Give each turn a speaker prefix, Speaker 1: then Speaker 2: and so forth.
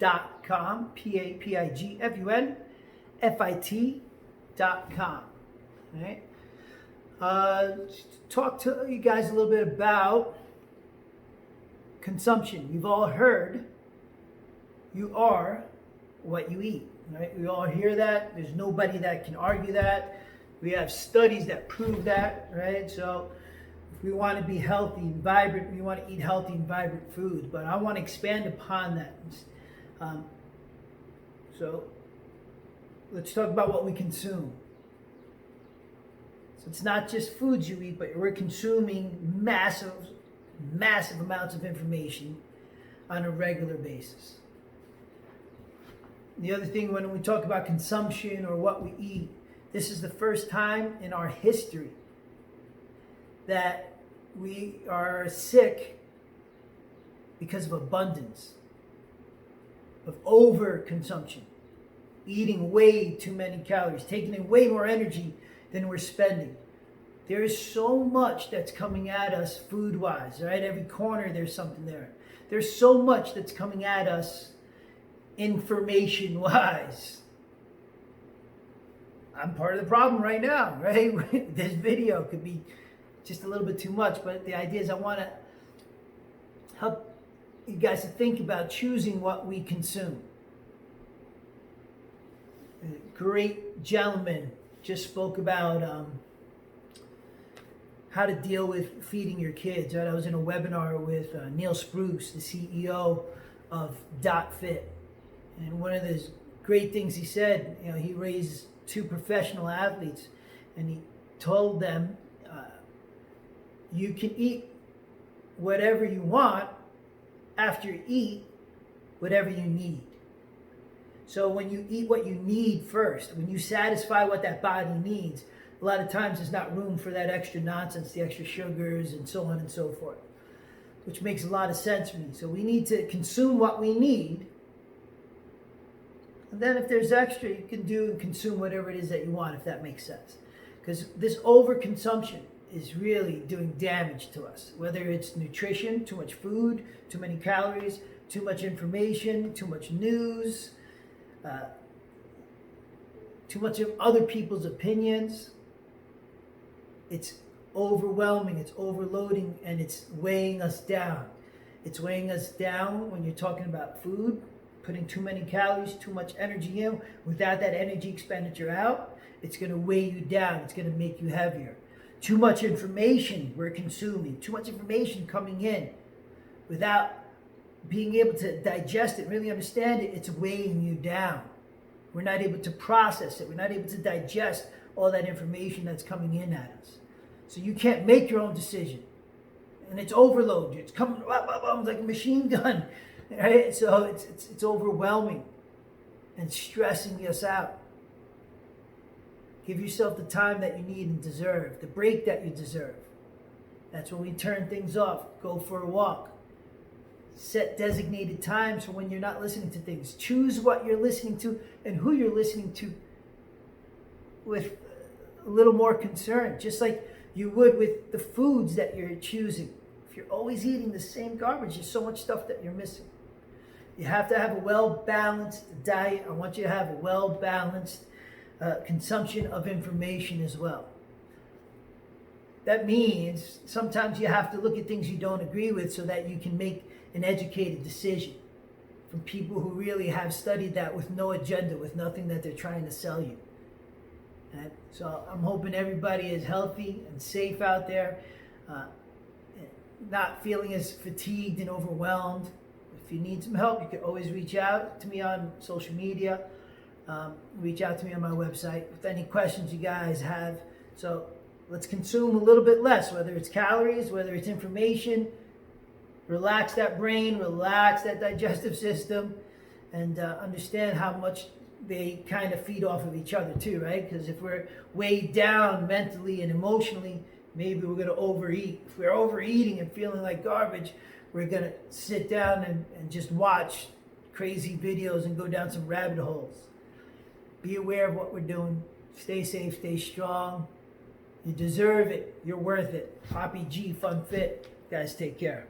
Speaker 1: papigfun.com, papigfun.com. All right. Talk to you guys a little bit about consumption. You've all heard you are what you eat. Right? We all hear that. There's nobody that can argue that. We have studies that prove that, right? So if we want to be healthy and vibrant, we want to eat healthy and vibrant foods. But I want to expand upon that. So let's talk about what we consume. So it's not just foods you eat, but we're consuming massive amounts of information on a regular basis. The other thing, when we talk about consumption or what we eat, this is the first time in our history that we are sick because of abundance, of overconsumption, eating way too many calories, taking in way more energy than we're spending. There is so much that's coming at us food-wise, right? Every corner there's something there. There's so much that's coming at us information-wise. I'm part of the problem right now, right? This video could be just a little bit too much, but the idea is I want to help you guys to think about choosing what we consume. A great gentleman just spoke about how to deal with feeding your kids. Right? I was in a webinar with Neil Spruce, the CEO of DotFit. And one of the great things he said, he raised 2 professional athletes, and he told them, you can eat whatever you want after you eat whatever you need. So when you eat what you need first, when you satisfy what that body needs, a lot of times there's not room for that extra nonsense, the extra sugars and so on and so forth, which makes a lot of sense for me. So we need to consume what we need. And then if there's extra, you can do and consume whatever it is that you want, if that makes sense. Because this overconsumption is really doing damage to us. Whether it's nutrition, too much food, too many calories, too much information, too much news, too much of other people's opinions. It's overwhelming, it's overloading, and it's weighing us down. It's weighing us down when you're talking about food, putting too many calories, too much energy in. Without that energy expenditure out, it's going to weigh you down. It's going to make you heavier. Too much information we're consuming, too much information coming in without being able to digest it, really understand it, it's weighing you down. We're not able to process it. We're not able to digest all that information that's coming in at us. So you can't make your own decision. And it's overload. It's coming like a machine gun. Right? So it's overwhelming and stressing us out. Give yourself the time that you need and deserve, the break that you deserve. That's when we turn things off. Go for a walk. Set designated times for when you're not listening to things. Choose what you're listening to and who you're listening to with a little more concern, just like you would with the foods that you're choosing. If you're always eating the same garbage, there's so much stuff that you're missing. You have to have a well-balanced diet. I want you to have a well-balanced consumption of information as well. That means sometimes you have to look at things you don't agree with so that you can make an educated decision from people who really have studied that with no agenda, with nothing that they're trying to sell you. And so I'm hoping everybody is healthy and safe out there, not feeling as fatigued and overwhelmed. If you need some help, you can always reach out to me on social media. Reach out to me on my website with any questions you guys have. So let's consume a little bit less, whether it's calories, whether it's information. Relax that brain, relax that digestive system, and understand how much they kind of feed off of each other too, right? Because if we're weighed down mentally and emotionally, maybe we're going to overeat. If we're overeating and feeling like garbage, we're going to sit down and just watch crazy videos and go down some rabbit holes. Be aware of what we're doing. Stay safe, stay strong. You deserve it. You're worth it. Poppy G, Fun Fit. Guys, take care.